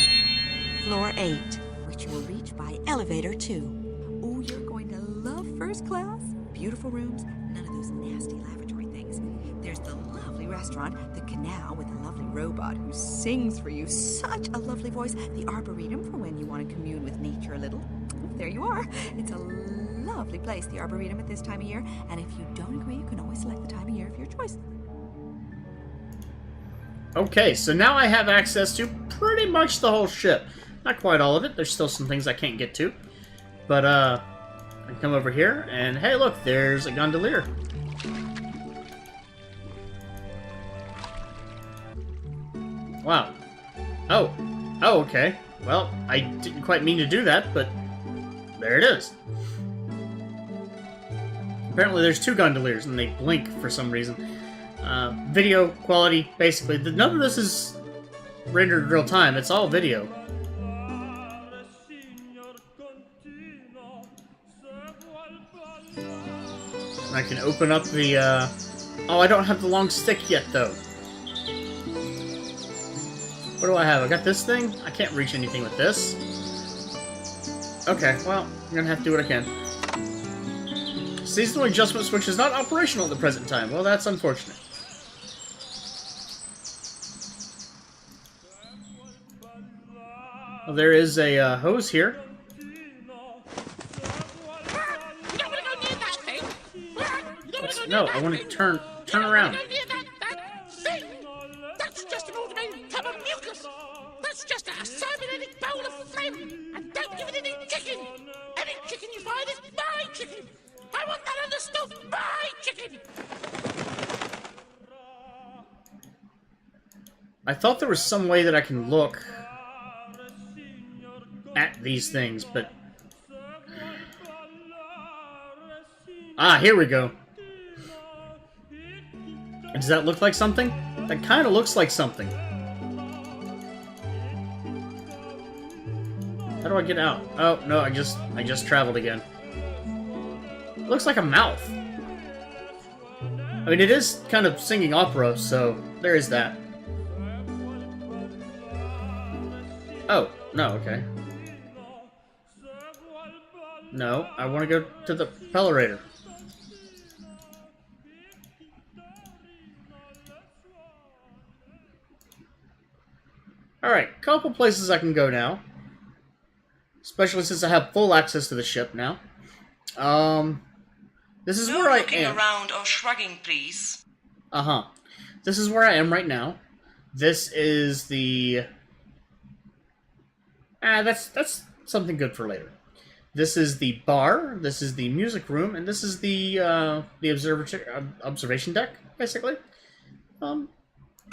floor 8, which you will reach by elevator 2. Oh, you're going to love first class. Beautiful rooms, none of those nasty lavatory things. There's the lovely restaurant, the canal with a lovely robot who sings for you. Such a lovely voice. The arboretum for when you want to commune with nature a little. There you are. It's a lovely place, the arboretum, at this time of year. And if you don't agree, you can always select the time of year of your choice. Okay, so now I have access to pretty much the whole ship. Not quite all of it. There's still some things I can't get to. But, I can come over here, and hey, look, there's a gondolier. Wow. Oh, okay. Well, I didn't quite mean to do that, but there it is. Apparently there's 2 gondoliers, and they blink for some reason. Video quality, basically. None of this is rendered real time. It's all video. I can open up the, Oh, I don't have the long stick yet, though. What do I have? I got this thing? I can't reach anything with this. Okay, well, I'm gonna have to do what I can. Seasonal adjustment switch is not operational at the present time. Well, that's unfortunate. Well, there is a hose here. No, I want to turn around. Thing. That's just an automated tub of mucus. That's just a cybernetic bowl of phlegm. And don't give it any chicken. Any chicken you find is my chicken. I want that understood. My chicken. I thought there was some way that I can look at these things, but... Ah, here we go. Does that look like something? That kind of looks like something. How do I get out? Oh, no, I just traveled again. Looks like a mouth. I mean, it is kind of singing opera, so there is that. Oh, no, okay. No, I want to go to the Pellerator. Alright, couple places I can go now. Especially since I have full access to the ship now. This is where I am. Looking around or shrugging, please. Uh-huh. This is where I am right now. This is the... that's something good for later. This is the bar, this is the music room, and this is the observation deck, basically. So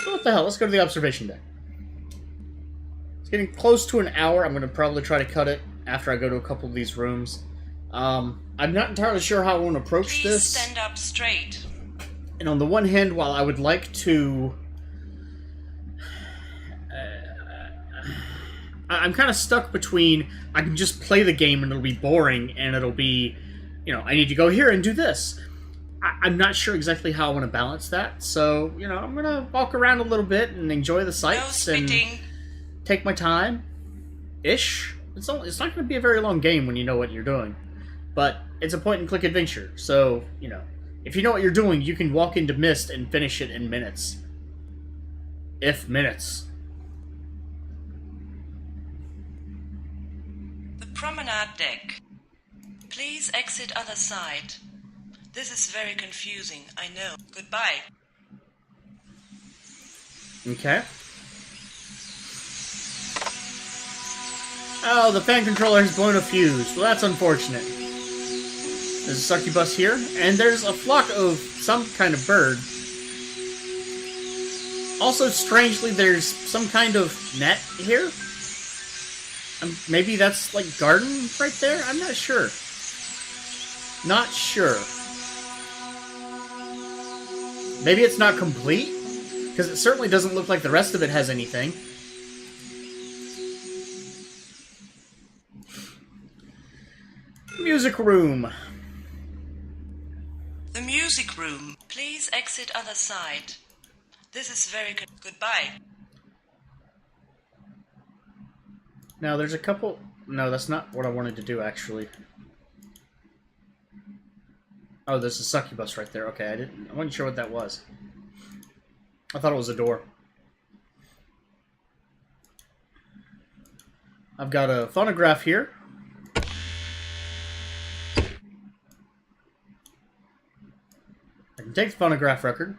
what the hell, let's go to the observation deck. It's getting close to an hour. I'm going to probably try to cut it after I go to a couple of these rooms. I'm not entirely sure how I want to approach Please this. stand up straight. And on the one hand, while I would like to... I'm kind of stuck between, I can just play the game and it'll be boring, and it'll be, you know, I need to go here and do this. I'm not sure exactly how I want to balance that, so, you know, I'm going to walk around a little bit and enjoy the sights and take my time-ish. It's not going to be a very long game when you know what you're doing, but it's a point-and-click adventure, so, you know, if you know what you're doing, you can walk into Mist and finish it in minutes. If minutes. Promenade deck. Please exit other side. This is very confusing, I know. Goodbye. Okay. Oh, the fan controller has blown a fuse. Well, that's unfortunate. There's a succubus here, and there's a flock of some kind of bird. Also, strangely, there's some kind of net here. Maybe that's, like, garden right there? I'm not sure. Not sure. Maybe it's not complete? Because it certainly doesn't look like the rest of it has anything. Music room. The music room. Please exit other side. This is very goodbye. Now, there's a couple... No, that's not what I wanted to do, actually. Oh, there's a succubus right there. Okay, I wasn't sure what that was. I thought it was a door. I've got a phonograph here. I can take the phonograph record.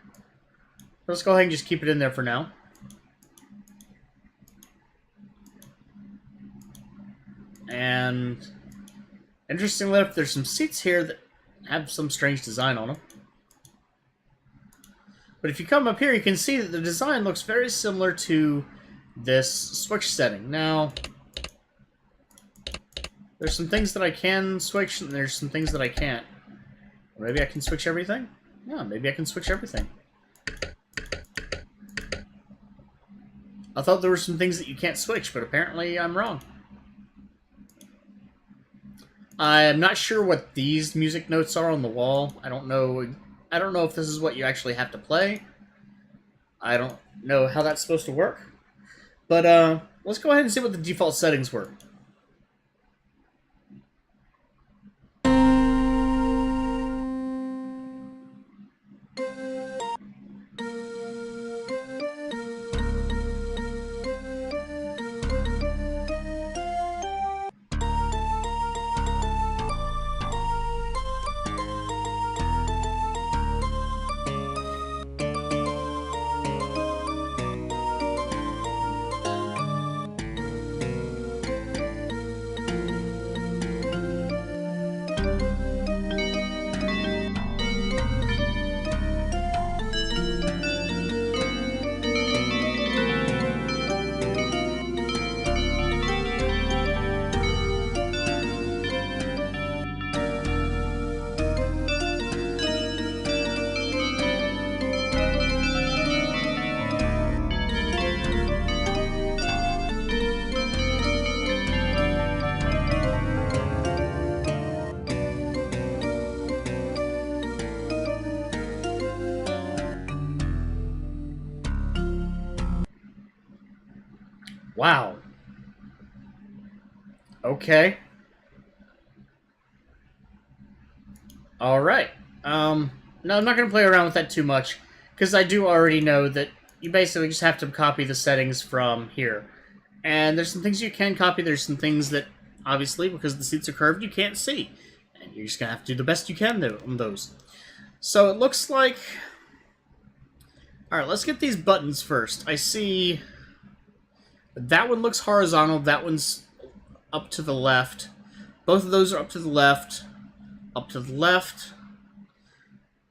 Let's go ahead and just keep it in there for now. And interestingly enough, there's some seats here that have some strange design on them. But if you come up here, you can see that the design looks very similar to this switch setting. Now, there's some things that I can switch, and there's some things that I can't. Or maybe I can switch everything? Yeah, maybe I can switch everything. I thought there were some things that you can't switch, but apparently I'm wrong. I'm not sure what these music notes are on the wall. I don't know if this is what you actually have to play. I don't know how that's supposed to work. But let's go ahead and see what the default settings were. Wow. Okay. Alright. No, I'm not going to play around with that too much, because I do already know that you basically just have to copy the settings from here. And there's some things you can copy, there's some things that, obviously, because the seats are curved, you can't see. And you're just going to have to do the best you can on those. So it looks like... Alright, let's get these buttons first. I see... That one looks horizontal, that one's up to the left. Both of those are up to the left. Up to the left.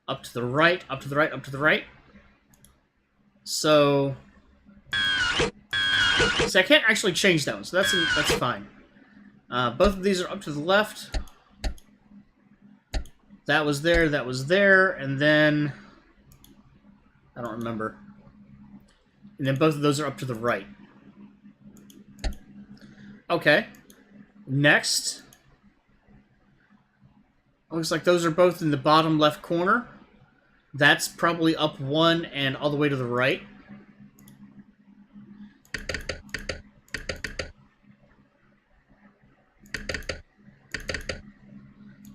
Up to the right, up to the right, up to the right. So... See, I can't actually change that one, so that's fine. Both of these are up to the left. That was there, and then... I don't remember. And then both of those are up to the right. Okay. Next. Looks like those are both in the bottom left corner. That's probably up one and all the way to the right.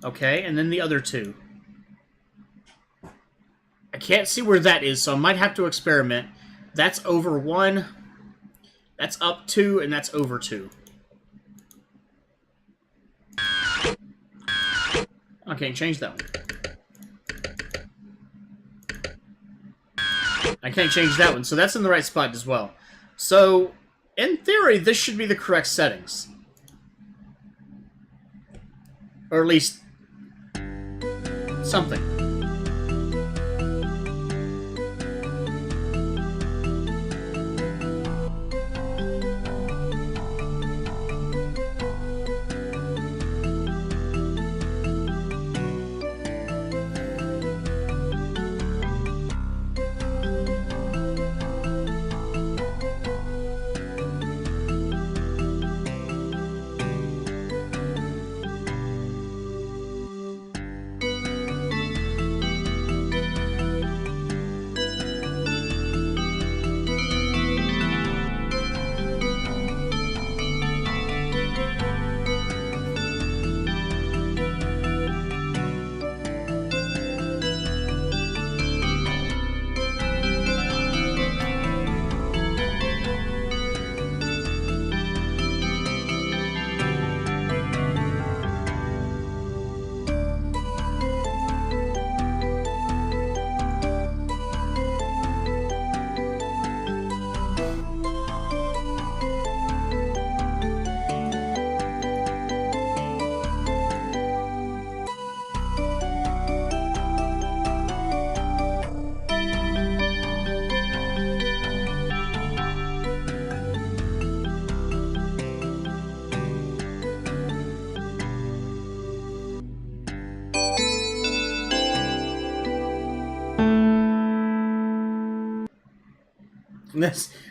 Okay, and then the other two. I can't see where that is, so I might have to experiment. That's over one. That's up two, and that's over two. Okay, change that one. I can't change that one, so that's in the right spot as well. So, in theory, this should be the correct settings. Or at least... something.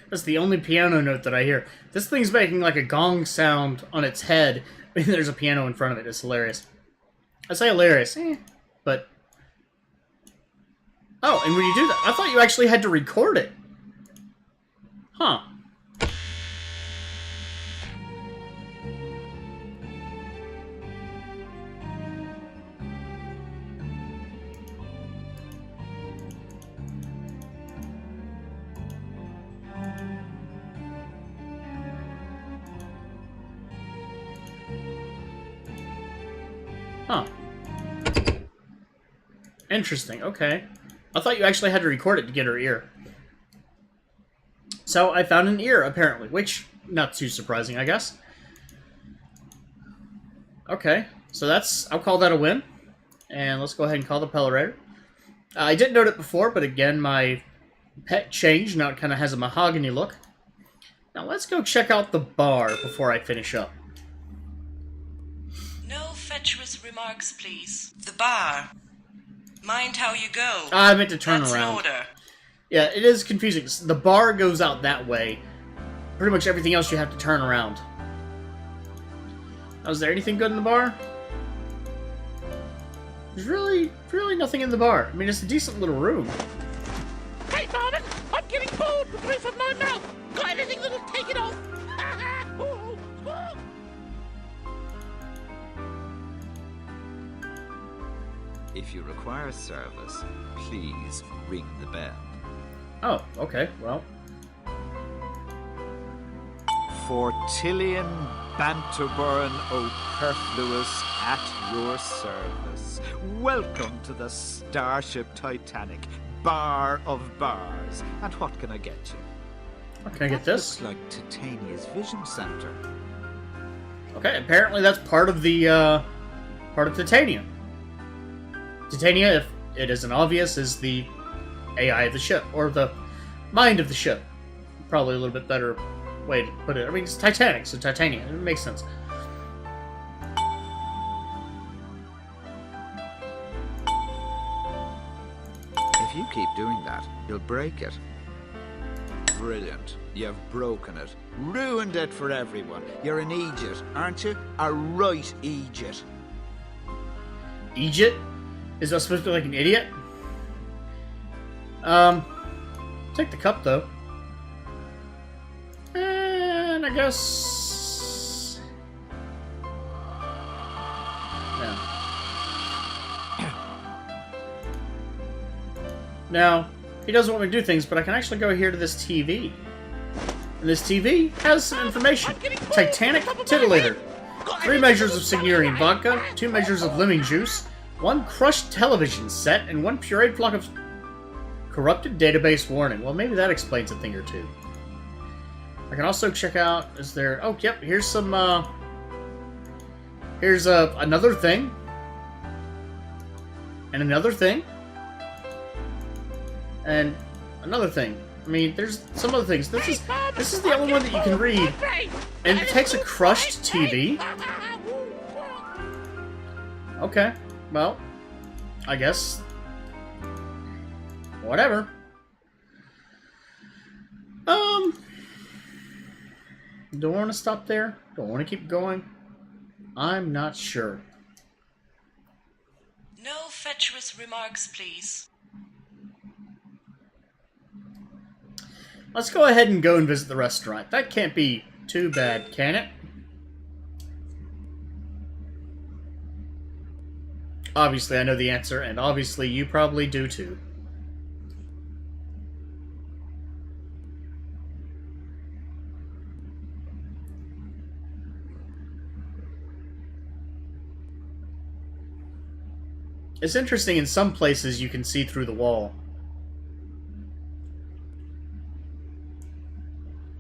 That's the only piano note that I hear. This thing's making like a gong sound on its head. There's a piano in front of it. It's hilarious. I say hilarious, but... Oh, and when you do that, I thought you actually had to record it. Huh. Huh. Interesting, okay. I thought you actually had to record it to get her ear. So, I found an ear, apparently, which, not too surprising, I guess. Okay, so that's, I'll call that a win. And let's go ahead and call the Pellerator. I didn't note it before, but again, my pet changed. Now it kind of has a mahogany look. Now let's go check out the bar before I finish up. No fatuous remarks, please. The bar. Mind how you go. I meant to turn That's around. An order. Yeah, it is confusing. The bar goes out that way. Pretty much everything else you have to turn around. Now, is there anything good in the bar? There's really nothing in the bar. I mean, it's a decent little room. Hey, darling, I'm getting bored with the roof of my mouth. Got anything that'll take it off? If you require service, please ring the bell. Oh, okay, well. Fortillion Banterburn O'Perfluous at your service. Welcome to the Starship Titanic, bar of bars. And what can I get you? Can I get this? Looks like Titania's Vision Center. Okay, apparently that's part of the, part of Titania. Titania, if it isn't obvious, is the AI of the ship, or the mind of the ship. Probably a little bit better way to put it. I mean, it's Titanic, so Titania. It makes sense. If you keep doing that, you'll break it. Brilliant. You've broken it. Ruined it for everyone. You're an idiot, aren't you? A right idiot. Idiot? Is that supposed to be like an idiot? Take the cup, though. And I guess... Yeah. Now, he doesn't want me to do things, but I can actually go here to this TV. And this TV has some information. Titanic Titillator. 3 measures of Signorian vodka, 2 measures of lemon juice, 1 crushed television set, and 1 pureed block of corrupted database warning. Well, maybe that explains a thing or two. I can also check out, is there... Oh, yep, here's some, here's, another thing. And another thing. And another thing. I mean, there's some other things. This is the only one that you can read. And it takes a crushed TV. Okay, well, I guess. Whatever. Do I want to stop there? Do I want to keep going? I'm not sure. No fatuous remarks, please. Let's go ahead and go and visit the restaurant. That can't be too bad, can it? Obviously, I know the answer, and obviously you probably do too. It's interesting, in some places you can see through the wall.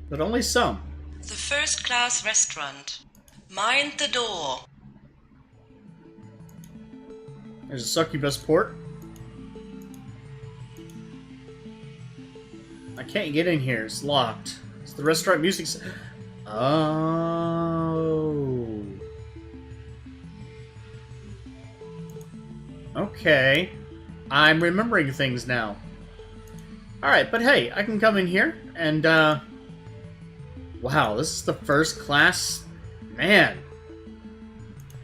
But only some. The first-class restaurant. Mind the door. There's a succubus port. I can't get in here. It's locked. It's the restaurant music. Oh. Okay. I'm remembering things now. Alright, but hey, I can come in here and, wow, this is the first class. Man.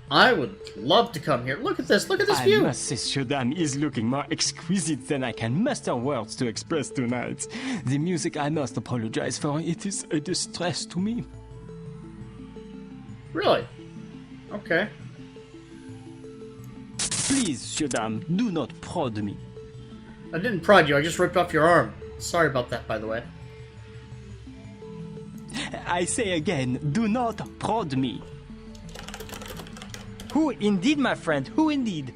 I would love to come here. Look at this. Look at this view. I must say, Shodam is looking more exquisite than I can muster words to express tonight. The music, I must apologize for. It is a distress to me. Really? Okay. Please, Shodam, do not prod me. I didn't prod you. I just ripped off your arm. Sorry about that, by the way. I say again, do not prod me. Who indeed, my friend? Who indeed?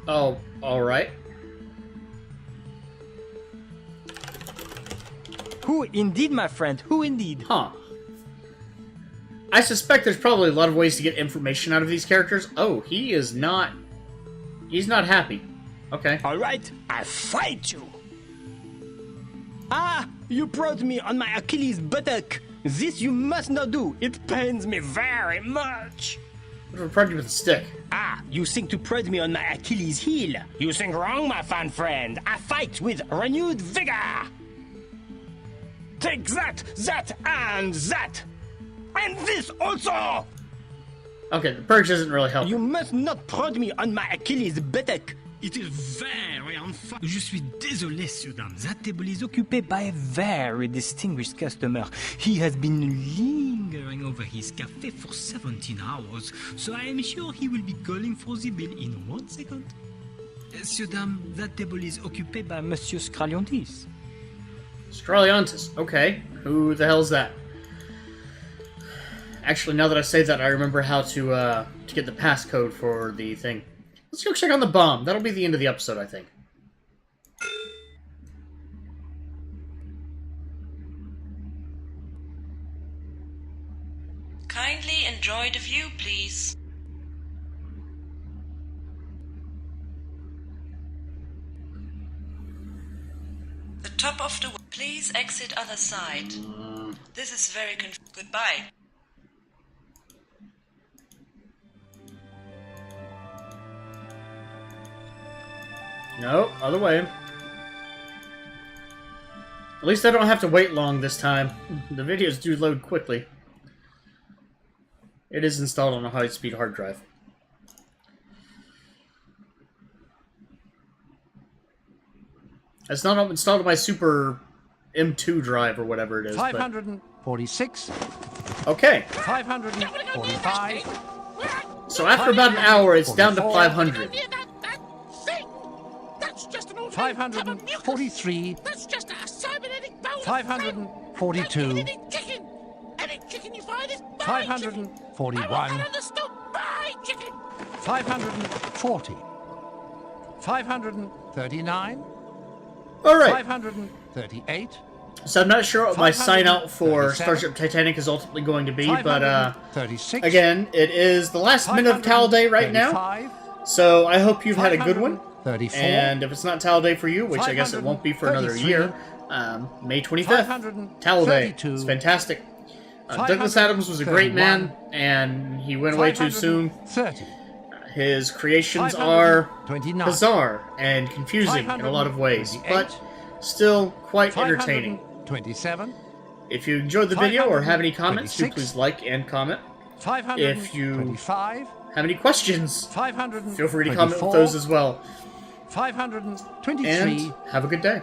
Oh, alright. Who indeed, my friend? Who indeed? Huh. I suspect there's probably a lot of ways to get information out of these characters. Oh, he is not... He's not happy. Okay. Alright, I fight you! Ah! You prod me on my Achilles buttock! This you must not do! It pains me very much! What if I prod you with a stick? Ah! You think to prod me on my Achilles heel! You think wrong, my fine friend! I fight with renewed vigor! Take that, that, and that! And this also! Okay, the perch isn't really helping. You must not prod me on my Achilles buttock! It is very unfun. Je suis désolé, Sir Dame. That table is occupied by a very distinguished customer. He has been lingering over his cafe for 17 hours, so I am sure he will be calling for the bill in 1 second. Sir Dame, that table is occupied by Monsieur Scraliontis. Scraliontis. Okay. Who the hell's that? Actually, now that I say that, I remember how to get the passcode for the thing. Let's go check on the bomb. That'll be the end of the episode, I think. Kindly enjoy the view, please. The top of the... Please exit other side. This is very Goodbye. No, other way. At least I don't have to wait long this time. The videos do load quickly. It is installed on a high-speed hard drive. It's not installed on my Super M2 drive or whatever it is. 546. But... Okay. 545. So after about an hour, it's down to 500. 543. That's just a cybernetic bowl. 542. Anything chicken you find is 541. Understood. Buy chicken. 540. 539. All right. 538. So I'm not sure what my sign out for Starship Titanic is ultimately going to be, but again, it is the last minute of Tal Day right now. So I hope you've had a good one. 34. And if it's not Tal Day for you, which I guess it won't be for another year, May 25th, Tal Day. It's fantastic. Douglas Adams was a great man, and he went away too soon. His creations are bizarre and confusing in a lot of ways, but still quite entertaining. 27. If you enjoyed the video or have any comments, do please like and comment. If you have any questions, feel free to comment with those as well. 523. And have a good day.